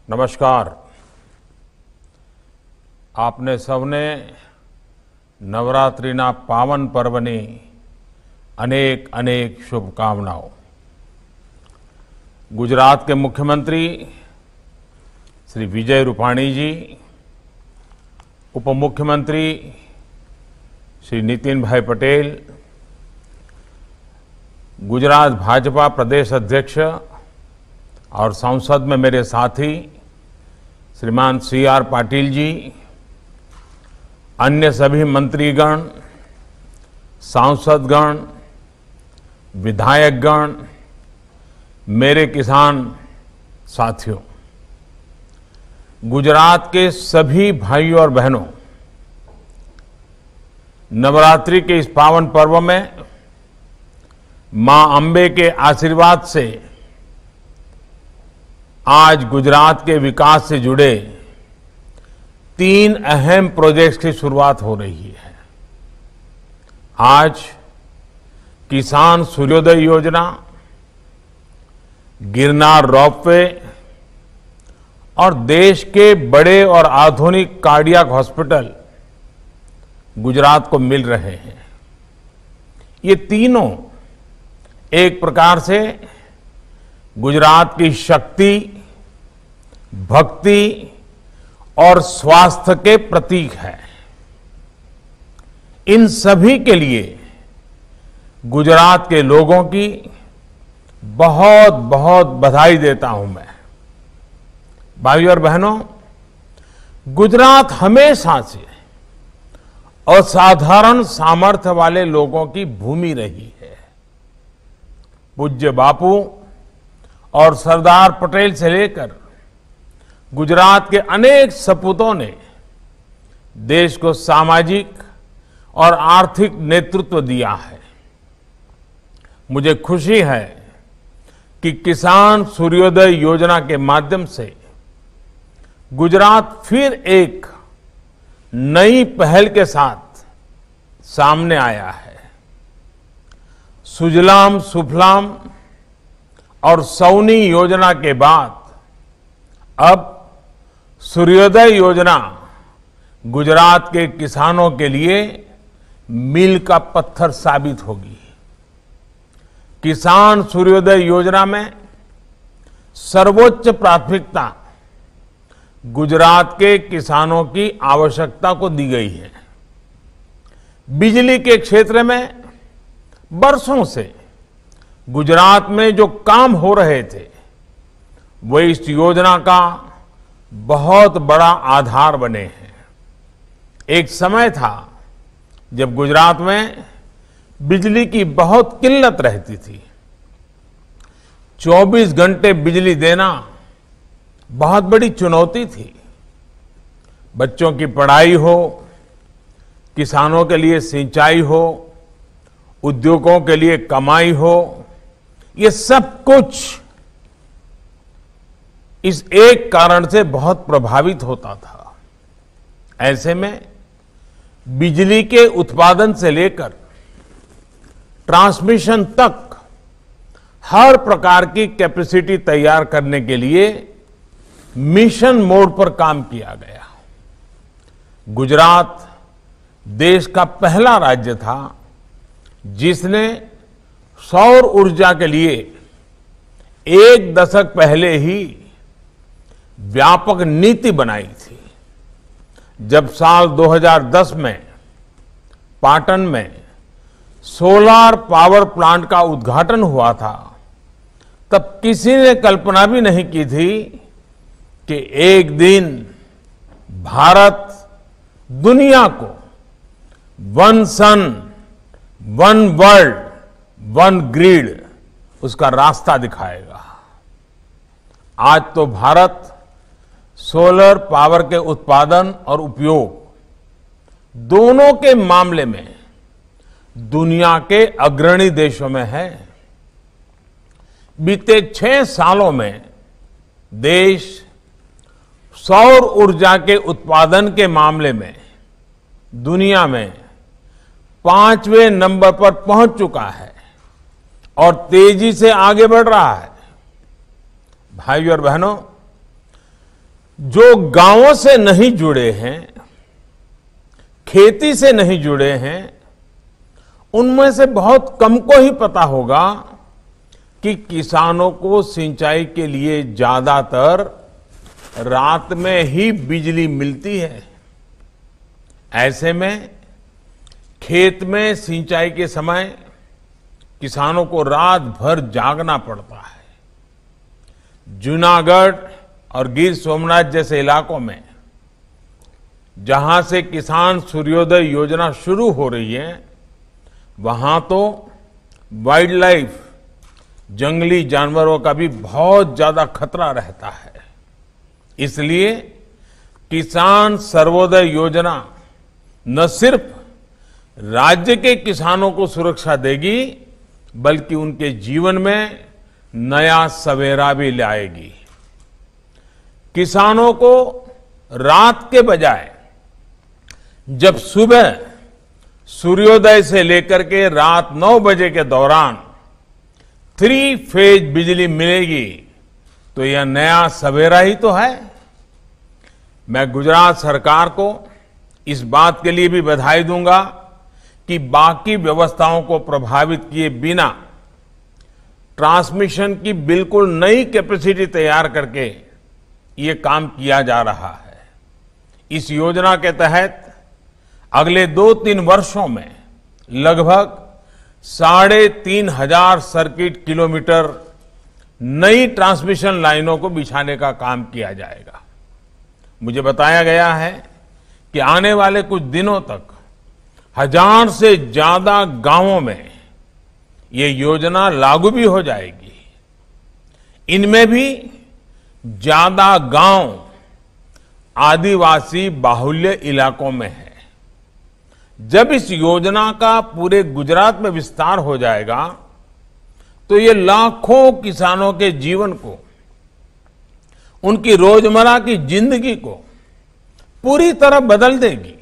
नमस्कार। आपने सबने नवरात्रिना पावन पर्वनी अनेक अनेक शुभकामनाओं। गुजरात के मुख्यमंत्री श्री विजय रूपाणी जी, उप मुख्यमंत्री श्री नितिन भाई पटेल, गुजरात भाजपा प्रदेश अध्यक्ष और संसद में मेरे साथी श्रीमान CR पाटिल जी, अन्य सभी मंत्रीगण, सांसदगण, विधायकगण, मेरे किसान साथियों, गुजरात के सभी भाइयों और बहनों, नवरात्रि के इस पावन पर्व में मां अंबे के आशीर्वाद से आज गुजरात के विकास से जुड़े 3 अहम प्रोजेक्ट्स की शुरुआत हो रही है। आज किसान सूर्योदय योजना, गिरनार रोपवे और देश के बड़े और आधुनिक कार्डियक हॉस्पिटल गुजरात को मिल रहे हैं। ये तीनों एक प्रकार से गुजरात की शक्ति, भक्ति और स्वास्थ्य के प्रतीक है। इन सभी के लिए गुजरात के लोगों की बहुत बहुत बधाई देता हूं मैं। भाइयों और बहनों, गुजरात हमेशा से असाधारण सामर्थ्य वाले लोगों की भूमि रही है। पूज्य बापू और सरदार पटेल से लेकर गुजरात के अनेक सपूतों ने देश को सामाजिक और आर्थिक नेतृत्व दिया है। मुझे खुशी है कि किसान सूर्योदय योजना के माध्यम से गुजरात फिर एक नई पहल के साथ सामने आया है। सुजलाम सुफलाम और सौनी योजना के बाद अब सूर्योदय योजना गुजरात के किसानों के लिए मील का पत्थर साबित होगी। किसान सूर्योदय योजना में सर्वोच्च प्राथमिकता गुजरात के किसानों की आवश्यकता को दी गई है। बिजली के क्षेत्र में बरसों से गुजरात में जो काम हो रहे थे, वो इस योजना का बहुत बड़ा आधार बने हैं। एक समय था जब गुजरात में बिजली की बहुत किल्लत रहती थी। 24 घंटे बिजली देना बहुत बड़ी चुनौती थी। बच्चों की पढ़ाई हो, किसानों के लिए सिंचाई हो, उद्योगों के लिए कमाई हो, ये सब कुछ इस एक कारण से बहुत प्रभावित होता था। ऐसे में बिजली के उत्पादन से लेकर ट्रांसमिशन तक हर प्रकार की कैपेसिटी तैयार करने के लिए मिशन मोड पर काम किया गया। गुजरात देश का पहला राज्य था जिसने सौर ऊर्जा के लिए 1 दशक पहले ही व्यापक नीति बनाई थी। जब साल 2010 में पाटन में सोलार पावर प्लांट का उद्घाटन हुआ था, तब किसी ने कल्पना भी नहीं की थी कि एक दिन भारत दुनिया को 1 सन 1 वर्ल्ड 1 ग्रिड उसका रास्ता दिखाएगा। आज तो भारत सोलर पावर के उत्पादन और उपयोग दोनों के मामले में दुनिया के अग्रणी देशों में है। बीते 6 सालों में देश सौर ऊर्जा के उत्पादन के मामले में दुनिया में 5वें नंबर पर पहुंच चुका है और तेजी से आगे बढ़ रहा है। भाइयों और बहनों, जो गांवों से नहीं जुड़े हैं, खेती से नहीं जुड़े हैं, उनमें से बहुत कम को ही पता होगा कि किसानों को सिंचाई के लिए ज्यादातर रात में ही बिजली मिलती है। ऐसे में खेत में सिंचाई के समय किसानों को रात भर जागना पड़ता है। जूनागढ़ और गिर सोमनाथ जैसे इलाकों में जहां से किसान सूर्योदय योजना शुरू हो रही है, वहां तो वाइल्ड लाइफ, जंगली जानवरों का भी बहुत ज्यादा खतरा रहता है। इसलिए किसान सर्वोदय योजना न सिर्फ राज्य के किसानों को सुरक्षा देगी, बल्कि उनके जीवन में नया सवेरा भी लाएगी। किसानों को रात के बजाय जब सुबह सूर्योदय से लेकर के रात 9 बजे के दौरान 3 फेज बिजली मिलेगी, तो यह नया सवेरा ही तो है। मैं गुजरात सरकार को इस बात के लिए भी बधाई दूंगा कि बाकी व्यवस्थाओं को प्रभावित किए बिना ट्रांसमिशन की बिल्कुल नई कैपेसिटी तैयार करके ये काम किया जा रहा है। इस योजना के तहत अगले 2-3 वर्षों में लगभग 3,500 सर्किट किलोमीटर नई ट्रांसमिशन लाइनों को बिछाने का काम किया जाएगा। मुझे बताया गया है कि आने वाले कुछ दिनों तक 1000 से ज्यादा गांवों में ये योजना लागू भी हो जाएगी। इनमें भी ज्यादा गांव आदिवासी बाहुल्य इलाकों में है। जब इस योजना का पूरे गुजरात में विस्तार हो जाएगा, तो ये लाखों किसानों के जीवन को, उनकी रोजमर्रा की जिंदगी को पूरी तरह बदल देगी।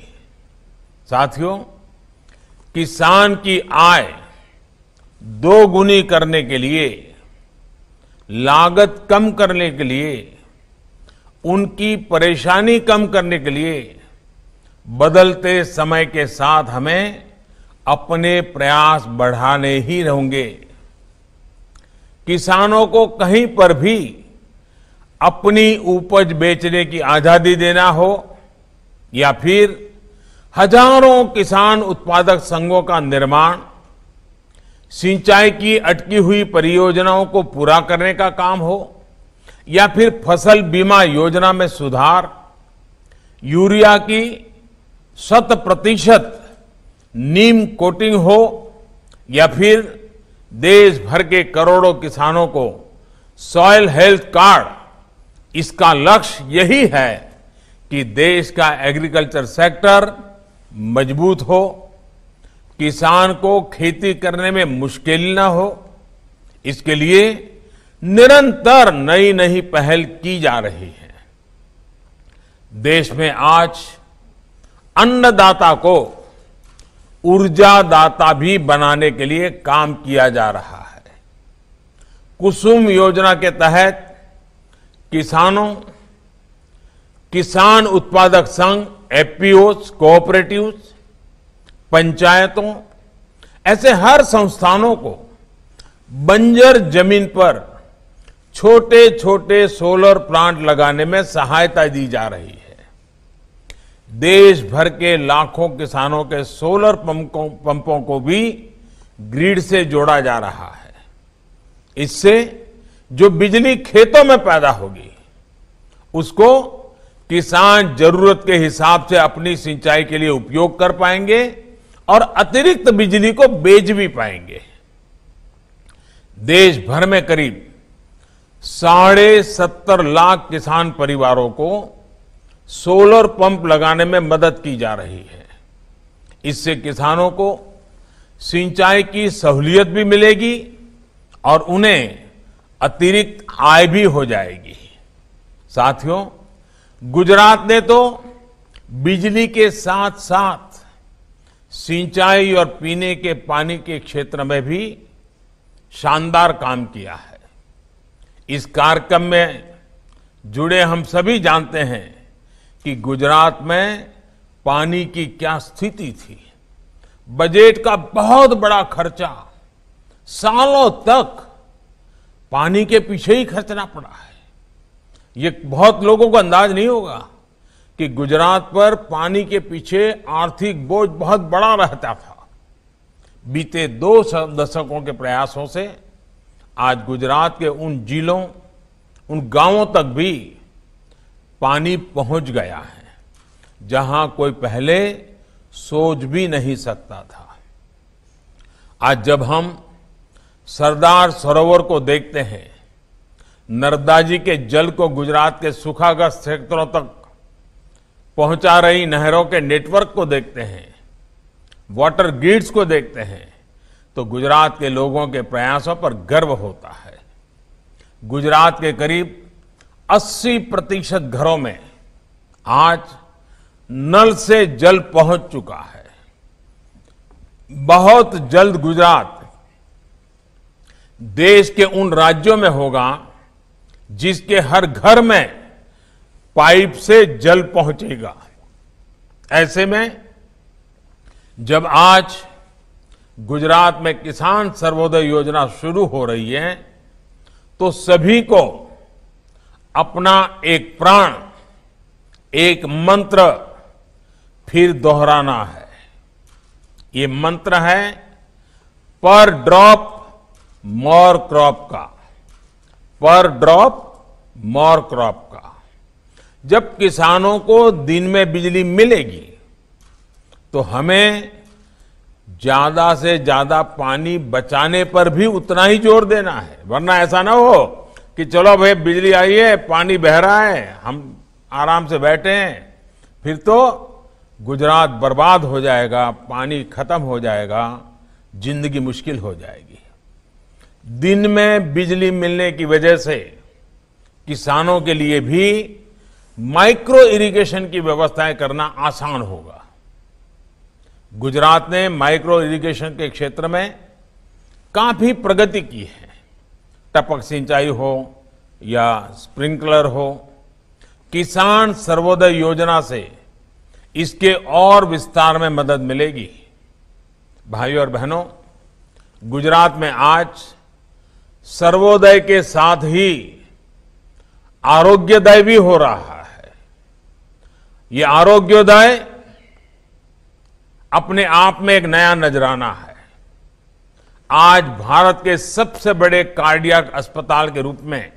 साथियों, किसान की आय दोगुनी करने के लिए, लागत कम करने के लिए, उनकी परेशानी कम करने के लिए बदलते समय के साथ हमें अपने प्रयास बढ़ाने ही होंगे। किसानों को कहीं पर भी अपनी उपज बेचने की आजादी देना हो, या फिर हजारों किसान उत्पादक संघों का निर्माण, सिंचाई की अटकी हुई परियोजनाओं को पूरा करने का काम हो, या फिर फसल बीमा योजना में सुधार, यूरिया की 100% नीम कोटिंग हो, या फिर देश भर के करोड़ों किसानों को सॉइल हेल्थ कार्ड, इसका लक्ष्य यही है कि देश का एग्रीकल्चर सेक्टर मजबूत हो, किसान को खेती करने में मुश्किल न हो। इसके लिए निरंतर नई नई पहल की जा रही है। देश में आज अन्नदाता को ऊर्जादाता भी बनाने के लिए काम किया जा रहा है। कुसुम योजना के तहत किसान उत्पादक संघ, एफपीओज, कोऑपरेटिव्स, पंचायतों, ऐसे हर संस्थानों को बंजर जमीन पर छोटे छोटे सोलर प्लांट लगाने में सहायता दी जा रही है। देश भर के लाखों किसानों के सोलर पंपों को भी ग्रिड से जोड़ा जा रहा है। इससे जो बिजली खेतों में पैदा होगी, उसको किसान जरूरत के हिसाब से अपनी सिंचाई के लिए उपयोग कर पाएंगे और अतिरिक्त बिजली को बेच भी पाएंगे। देश भर में करीब 70.5 लाख किसान परिवारों को सोलर पंप लगाने में मदद की जा रही है। इससे किसानों को सिंचाई की सहूलियत भी मिलेगी और उन्हें अतिरिक्त आय भी हो जाएगी। साथियों, गुजरात ने तो बिजली के साथ साथ सिंचाई और पीने के पानी के क्षेत्र में भी शानदार काम किया है। इस कार्यक्रम में जुड़े हम सभी जानते हैं कि गुजरात में पानी की क्या स्थिति थी। बजट का बहुत बड़ा खर्चा, सालों तक पानी के पीछे ही खर्चना पड़ा है। ये बहुत लोगों को अंदाज नहीं होगा कि गुजरात पर पानी के पीछे आर्थिक बोझ बहुत बड़ा रहता था। बीते 2 दशकों के प्रयासों से आज गुजरात के उन जिलों, उन गांवों तक भी पानी पहुंच गया है जहां कोई पहले सोच भी नहीं सकता था। आज जब हम सरदार सरोवर को देखते हैं, नर्मदा जी के जल को गुजरात के सूखाग्रस्त क्षेत्रों तक पहुंचा रही नहरों के नेटवर्क को देखते हैं, वाटर ग्रिड्स को देखते हैं, तो गुजरात के लोगों के प्रयासों पर गर्व होता है। गुजरात के करीब 80% घरों में आज नल से जल पहुंच चुका है। बहुत जल्द गुजरात देश के उन राज्यों में होगा जिसके हर घर में पाइप से जल पहुंचेगा। ऐसे में जब आज गुजरात में किसान सर्वोदय योजना शुरू हो रही है, तो सभी को अपना एक प्राण, एक मंत्र फिर दोहराना है। ये मंत्र है पर ड्रॉप मोर क्रॉप का, पर ड्रॉप मोर क्रॉप का। जब किसानों को दिन में बिजली मिलेगी तो हमें ज्यादा से ज्यादा पानी बचाने पर भी उतना ही जोर देना है, वरना ऐसा ना हो कि चलो भाई बिजली आई है, पानी बह रहा है, हम आराम से बैठे हैं, फिर तो गुजरात बर्बाद हो जाएगा, पानी खत्म हो जाएगा, जिंदगी मुश्किल हो जाएगी। दिन में बिजली मिलने की वजह से किसानों के लिए भी माइक्रो इरिगेशन की व्यवस्थाएं करना आसान होगा। गुजरात ने माइक्रो इरिगेशन के क्षेत्र में काफी प्रगति की है। टपक सिंचाई हो या स्प्रिंकलर हो, किसान सर्वोदय योजना से इसके और विस्तार में मदद मिलेगी। भाइयों और बहनों, गुजरात में आज सर्वोदय के साथ ही आरोग्योदय भी हो रहा है। ये आरोग्योदय अपने आप में एक नया नजराना है। आज भारत के सबसे बड़े कार्डियक अस्पताल के रूप में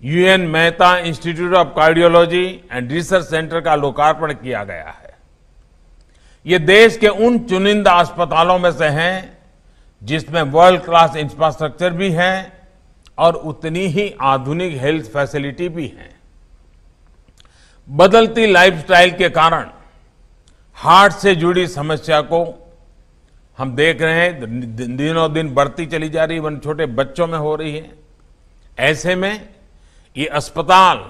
UN Mehta institute of cardiology and research centre का लोकार्पण किया गया है। ये देश के उन चुनिंदा अस्पतालों में से हैं जिसमें वर्ल्ड क्लास इंफ्रास्ट्रक्चर भी है और उतनी ही आधुनिक हेल्थ फैसिलिटी भी है। बदलती लाइफस्टाइल के कारण हार्ट से जुड़ी समस्या को हम देख रहे हैं, दिनों दिन बढ़ती चली जा रही, वन छोटे बच्चों में हो रही है। ऐसे में ये अस्पताल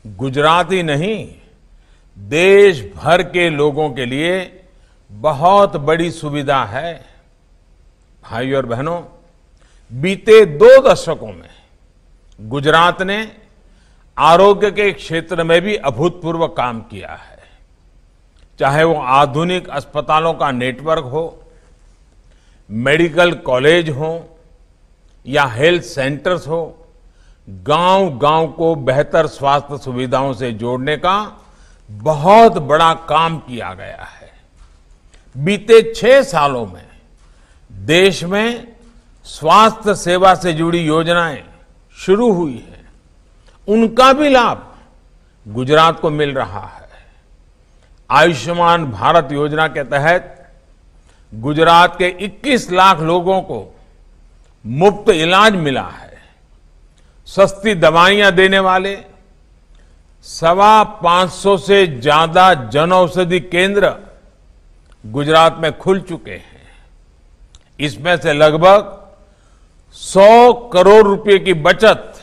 गुजरात ही नहीं, देश भर के लोगों के लिए बहुत बड़ी सुविधा है। भाइयों और बहनों, बीते 2 दशकों में गुजरात ने आरोग्य के क्षेत्र में भी अभूतपूर्व काम किया है। चाहे वो आधुनिक अस्पतालों का नेटवर्क हो, मेडिकल कॉलेज हो या हेल्थ सेंटर्स हो, गांव-गांव को बेहतर स्वास्थ्य सुविधाओं से जोड़ने का बहुत बड़ा काम किया गया है। बीते 6 सालों में देश में स्वास्थ्य सेवा से जुड़ी योजनाएं शुरू हुई हैं, उनका भी लाभ गुजरात को मिल रहा है। आयुष्मान भारत योजना के तहत गुजरात के 21 लाख लोगों को मुफ्त इलाज मिला है। सस्ती दवाइयां देने वाले 525 से ज्यादा जन औषधि केंद्र गुजरात में खुल चुके हैं। इसमें से लगभग 100 करोड़ रुपए की बचत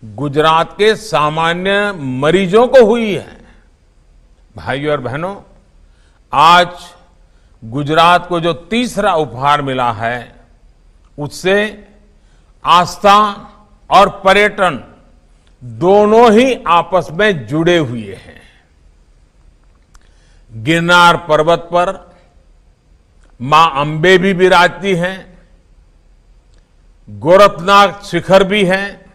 गुजरात के सामान्य मरीजों को हुई है। भाइयों और बहनों, आज गुजरात को जो तीसरा उपहार मिला है, उससे आस्था और पर्यटन दोनों ही आपस में जुड़े हुए हैं। गिरनार पर्वत पर मां अंबे भी विराजती हैं, गोरखनाथ शिखर भी है,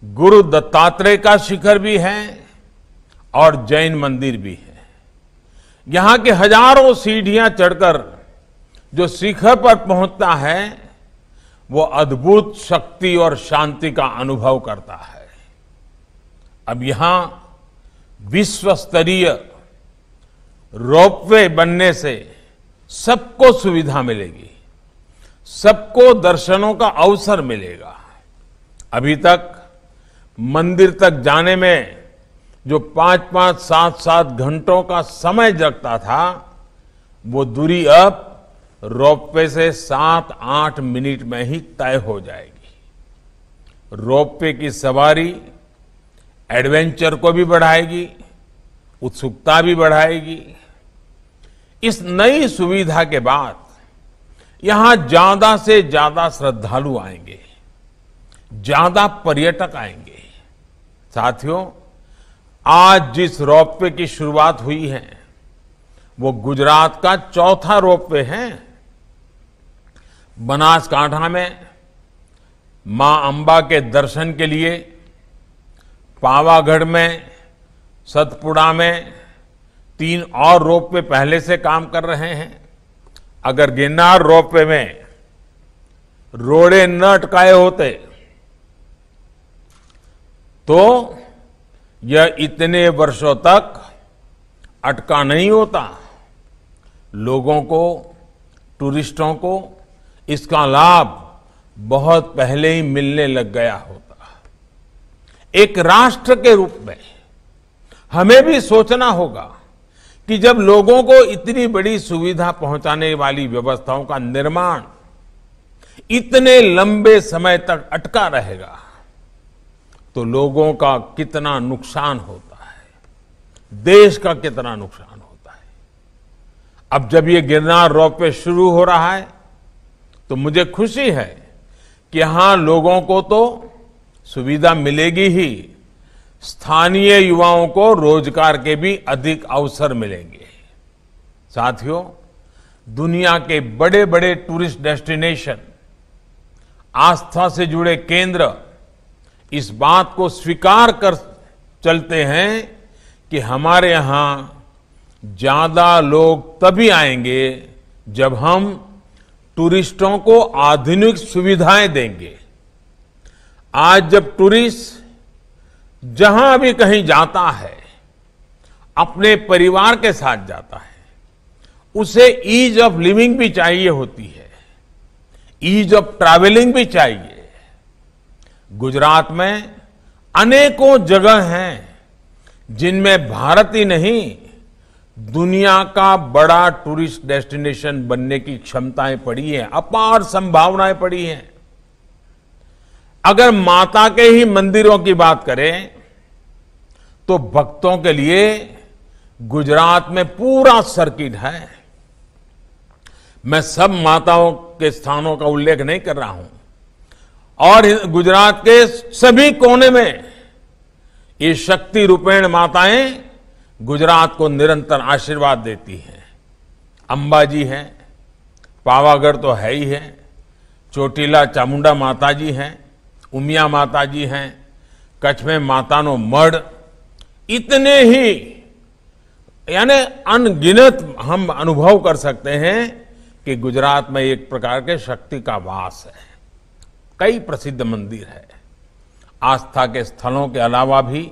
गुरु दत्तात्रेय का शिखर भी है और जैन मंदिर भी है। यहां के हजारों सीढ़ियां चढ़कर जो शिखर पर पहुंचता है वो अद्भुत शक्ति और शांति का अनुभव करता है। अब यहां विश्व स्तरीय रोपवे बनने से सबको सुविधा मिलेगी, सबको दर्शनों का अवसर मिलेगा। अभी तक मंदिर तक जाने में जो 5-5, 7-7 घंटों का समय लगता था, वो दूरी अब रोपवे से 7-8 मिनट में ही तय हो जाएगी। रोपवे की सवारी एडवेंचर को भी बढ़ाएगी, उत्सुकता भी बढ़ाएगी। इस नई सुविधा के बाद यहां ज्यादा से ज्यादा श्रद्धालु आएंगे, ज्यादा पर्यटक आएंगे। साथियों, आज जिस रोपवे की शुरुआत हुई है वो गुजरात का चौथा रोपवे है। बनासकांठा में मां अंबा के दर्शन के लिए, पावागढ़ में, सतपुड़ा में 3 और रोपवे पहले से काम कर रहे हैं। अगर गिरनार रोपवे में रोड़े न अटकाए होते तो यह इतने वर्षों तक अटका नहीं होता। लोगों को, टूरिस्टों को इसका लाभ बहुत पहले ही मिलने लग गया होता। एक राष्ट्र के रूप में हमें भी सोचना होगा कि जब लोगों को इतनी बड़ी सुविधा पहुंचाने वाली व्यवस्थाओं का निर्माण इतने लंबे समय तक अटका रहेगा तो लोगों का कितना नुकसान होता है, देश का कितना नुकसान होता है। अब जब ये गिरनार रोपवे शुरू हो रहा है तो मुझे खुशी है कि यहां लोगों को तो सुविधा मिलेगी ही, स्थानीय युवाओं को रोजगार के भी अधिक अवसर मिलेंगे। साथियों, दुनिया के बड़े बड़े टूरिस्ट डेस्टिनेशन, आस्था से जुड़े केंद्र इस बात को स्वीकार कर चलते हैं कि हमारे यहां ज्यादा लोग तभी आएंगे जब हम टूरिस्टों को आधुनिक सुविधाएं देंगे। आज जब टूरिस्ट जहां भी कहीं जाता है, अपने परिवार के साथ जाता है, उसे ईज ऑफ लिविंग भी चाहिए होती है, ईज ऑफ ट्रैवलिंग भी चाहिए। गुजरात में अनेकों जगह हैं जिनमें भारत ही नहीं, दुनिया का बड़ा टूरिस्ट डेस्टिनेशन बनने की क्षमताएं पड़ी हैं, अपार संभावनाएं पड़ी हैं। अगर माता के ही मंदिरों की बात करें तो भक्तों के लिए गुजरात में पूरा सर्किट है। मैं सब माताओं के स्थानों का उल्लेख नहीं कर रहा हूं, और गुजरात के सभी कोने में ये शक्ति रूपेण माताएं गुजरात को निरंतर आशीर्वाद देती हैं। अंबाजी है, पावागढ़ तो है ही है, चोटीला चामुंडा माता जी हैं, उमिया माता जी हैं, कच्छ में मातानो मढ़, इतने ही यानी अनगिनत हम अनुभव कर सकते हैं कि गुजरात में एक प्रकार के शक्ति का वास है। कई प्रसिद्ध मंदिर है। आस्था के स्थलों के अलावा भी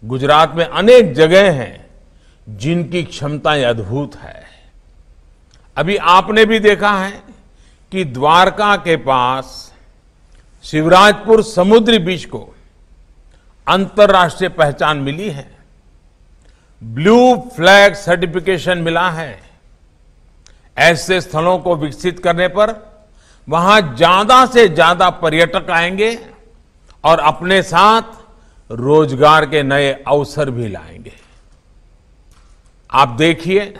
गुजरात में अनेक जगह हैं जिनकी क्षमताएं अद्भुत है। अभी आपने भी देखा है कि द्वारका के पास शिवराजपुर समुद्री बीच को अंतर्राष्ट्रीय पहचान मिली है, ब्लू फ्लैग सर्टिफिकेशन मिला है। ऐसे स्थलों को विकसित करने पर वहां ज्यादा से ज्यादा पर्यटक आएंगे और अपने साथ रोजगार के नए अवसर भी लाएंगे। आप देखिए,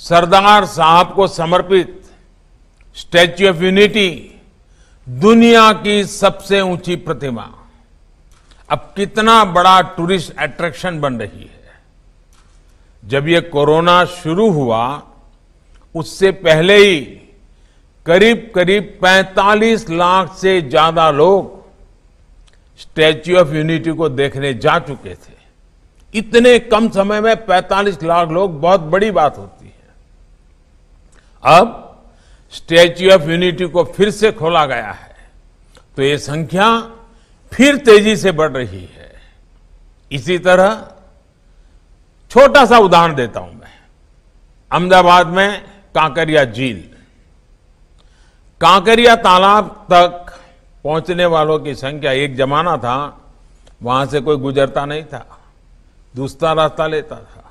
सरदार साहब को समर्पित स्टैच्यू ऑफ यूनिटी, दुनिया की सबसे ऊंची प्रतिमा, अब कितना बड़ा टूरिस्ट अट्रैक्शन बन रही है। जब ये कोरोना शुरू हुआ उससे पहले ही करीब करीब 45 लाख से ज्यादा लोग स्टैच्यू ऑफ यूनिटी को देखने जा चुके थे। इतने कम समय में 45 लाख लोग बहुत बड़ी बात होती है। अब स्टैच्यू ऑफ यूनिटी को फिर से खोला गया है तो ये संख्या फिर तेजी से बढ़ रही है। इसी तरह छोटा सा उदाहरण देता हूं मैं। अहमदाबाद में कांकरिया झील, कांकरिया तालाब तक पहुंचने वालों की संख्या, एक जमाना था वहां से कोई गुजरता नहीं था, दूसरा रास्ता लेता था।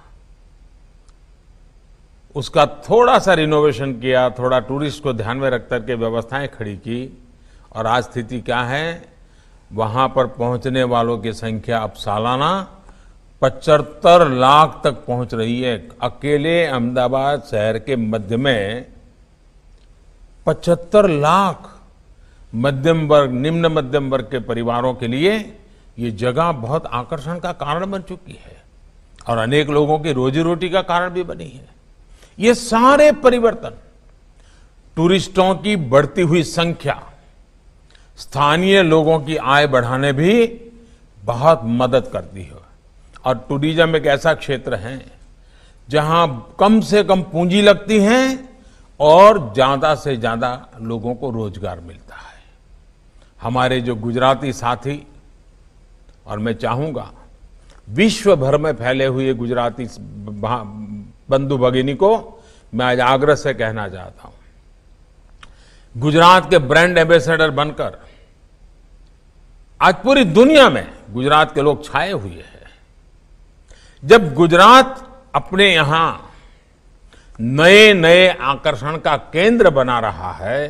उसका थोड़ा सा रिनोवेशन किया, थोड़ा टूरिस्ट को ध्यान में रख करके व्यवस्थाएं खड़ी की और आज स्थिति क्या है, वहां पर पहुंचने वालों की संख्या अब सालाना 75 लाख तक पहुंच रही है। अकेले अहमदाबाद शहर के मध्य में 75 लाख मध्यम वर्ग, निम्न मध्यम वर्ग के परिवारों के लिए ये जगह बहुत आकर्षण का कारण बन चुकी है और अनेक लोगों की रोजी रोटी का कारण भी बनी है। ये सारे परिवर्तन, टूरिस्टों की बढ़ती हुई संख्या, स्थानीय लोगों की आय बढ़ाने भी बहुत मदद करती है। और टूरिज्म एक ऐसा क्षेत्र है जहां कम से कम पूंजी लगती है और ज्यादा से ज्यादा लोगों को रोजगार मिलता है। हमारे जो गुजराती साथी, और मैं चाहूंगा विश्व भर में फैले हुए गुजराती बंधु भगिनी को मैं आज आग्रह से कहना चाहता हूं, गुजरात के ब्रांड एम्बेसडर बनकर आज पूरी दुनिया में गुजरात के लोग छाए हुए हैं। जब गुजरात अपने यहां नए नए आकर्षण का केंद्र बना रहा है,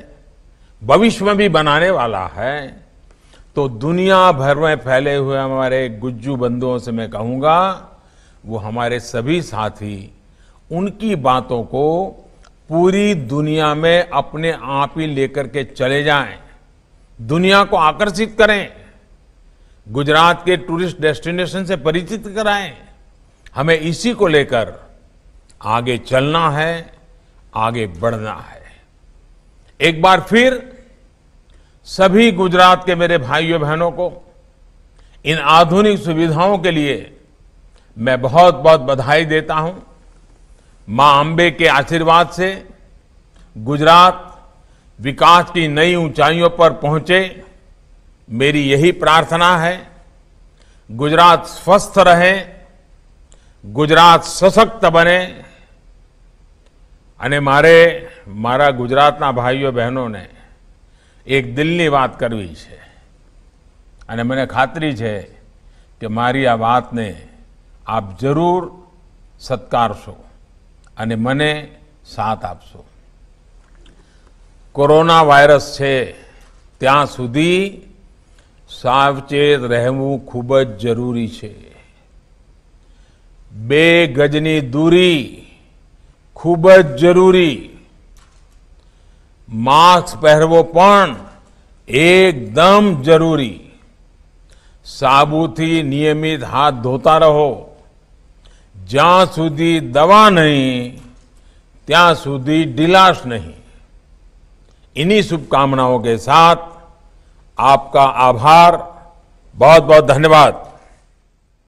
भविष्य में भी बनाने वाला है, तो दुनिया भर में फैले हुए हमारे गुज्जू बंधुओं से मैं कहूंगा वो हमारे सभी साथी उनकी बातों को पूरी दुनिया में अपने आप ही लेकर के चले जाएं, दुनिया को आकर्षित करें, गुजरात के टूरिस्ट डेस्टिनेशन से परिचित कराएं। हमें इसी को लेकर आगे चलना है, आगे बढ़ना है। एक बार फिर सभी गुजरात के मेरे भाइयों बहनों को इन आधुनिक सुविधाओं के लिए मैं बहुत बहुत बधाई देता हूं। मां अंबे के आशीर्वाद से गुजरात विकास की नई ऊंचाइयों पर पहुंचे, मेरी यही प्रार्थना है। गुजरात स्वस्थ रहे, गुजरात सशक्त बने। અને મારા ગુજરાતના ભાઈઓ બહેનોને એક દિલની વાત કરવી છે અને મને ખાતરી છે કે મારી આ વાતને આપ જરૂર સત્કારશો અને મને સાથ આપશો। કોરોના વાયરસ છે ત્યાં સુધી સાવચેત રહેવું ખૂબ જ જરૂરી છે। 2 ગજની दूरी खूब ज जरूरी, मास्क पहरवो पण एकदम जरूरी, साबुथी नियमित हाथ धोता रहो, ज्यां सुधी दवा नहीं त्यां सुधी ढिलाश नहीं। इन्हीं शुभकामनाओं के साथ आपका आभार, बहुत बहुत धन्यवाद।